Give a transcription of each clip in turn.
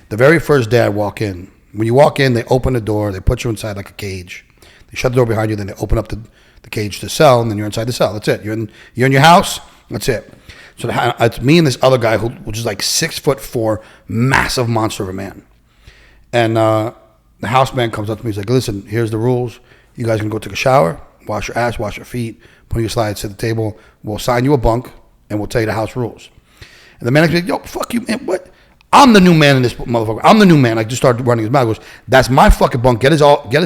The very first day I walk in, when you walk in, they open the door, they put you inside like a cage. They shut the door behind you, then they open up the cage to the cell, and then you're inside the cell. That's it. You're in your house. That's it. So it's me and this other guy which is like 6'4", massive monster of a man. And the house man comes up to me. He's like, listen, here's the rules. You guys can go take a shower, wash your ass, wash your feet, put your slides to the table. We'll assign you a bunk, and we'll tell you the house rules. And the man is like, yo, fuck you, man. What? I'm the new man in this motherfucker. I'm the new man. I just started running his mouth. He goes, that's my fucking bunk. Get his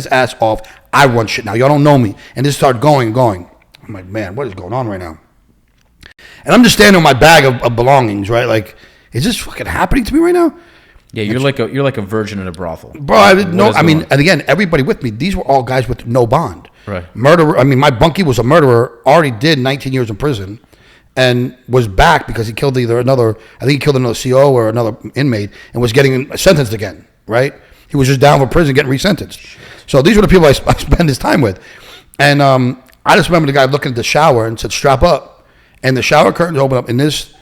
ass off. I run shit now. Y'all don't know me. And just started going. I'm like, man, what is going on right now? And I'm just standing on my bag of belongings, right? Like, is this fucking happening to me right now? Yeah, you're like a virgin in a brothel, bro. And again, everybody with me, these were all guys with no bond. Right. Murderer. I mean, my bunkie was a murderer. Already did 19 years in prison, and was back because he killed another CO or another inmate, and was getting sentenced again. Right. He was just down for prison, getting resentenced. So these were the people I spend his time with, and I just remember the guy looking at the shower and said, "Strap up," and the shower curtains open up, and this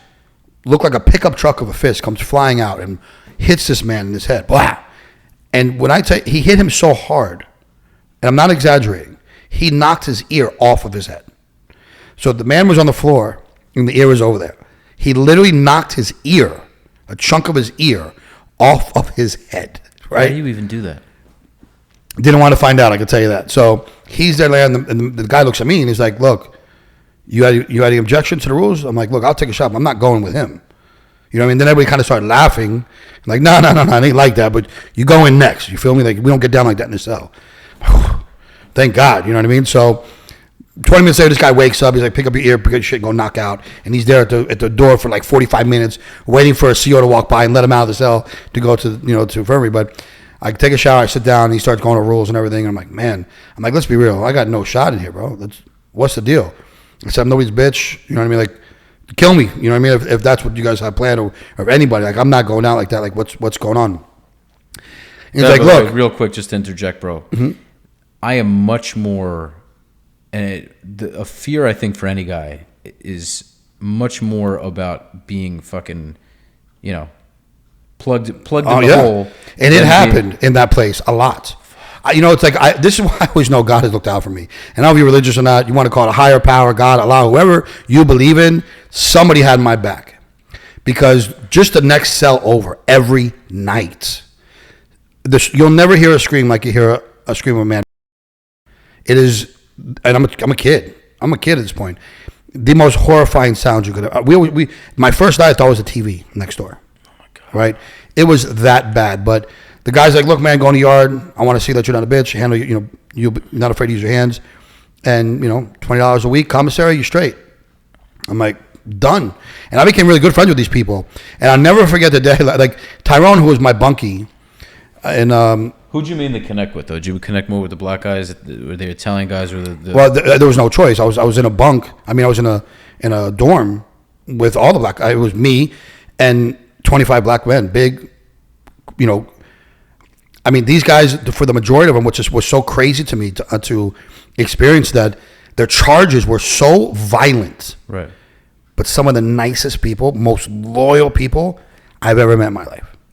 looked like a pickup truck of a fist comes flying out and hits this man in his head. Blah. And when I tell you, he hit him so hard, and I'm not exaggerating, he knocked his ear off of his head. So the man was on the floor, and the ear was over there. He literally knocked his ear, a chunk of his ear, off of his head. Right? Why do you even do that? Didn't want to find out, I can tell you that. So he's there, and the guy looks at me, and he's like, look, you had any objection to the rules? I'm like, look, I'll take a shot, but I'm not going with him. You know what I mean? Then everybody kind of started laughing. Like, no, it ain't like that, but you go in next. You feel me? Like, we don't get down like that in the cell. Thank God, you know what I mean? So 20 minutes later, this guy wakes up. He's like, pick up your ear, pick up your shit, and go knock out. And he's there at the door for like 45 minutes, waiting for a CO to walk by and let him out of the cell to go to infirmary. But I take a shower, I sit down, and he starts going to rules and everything. And I'm like, man, let's be real. I got no shot in here, bro. What's the deal? I said, I'm nobody's bitch. You know what I mean? Like, kill me. You know what I mean? If that's what you guys have planned, or anybody. Like, I'm not going out like that. Like, what's going on? And he's like, look. Real quick, just to interject, bro. Mm-hmm. I am much more, and a fear I think for any guy is much more about being fucking, plugged in the hole. And it happened in that place a lot. It's like, this is why I always know God has looked out for me. And I don't know if you're religious or not, you want to call it a higher power, God, Allah, whoever you believe in, somebody had my back. Because just the next cell over, every night, you'll never hear a scream like you hear a scream of a man. It is, and I'm a kid. I'm a kid at this point. The most horrifying sounds you could. My first night I thought it was a TV next door. Oh my God! Right? It was that bad. But the guy's like, "Look, man, go in the yard. I want to see that you're not a bitch. Handle, you're not afraid to use your hands, and $20 a week, commissary, you're straight." I'm like, done. And I became really good friends with these people. And I'll never forget the day. Like Tyrone, who was my bunkie, and who'd you mean to connect with, though? Did you connect more with the black guys? Were they Italian guys? Or Well, there was no choice. I was in a bunk. I was in a dorm with all the black guys. It was me and 25 black men. Big, these guys, for the majority of them, which was so crazy to me to experience that, their charges were so violent. Right. But some of the nicest people, most loyal people I've ever met in my life.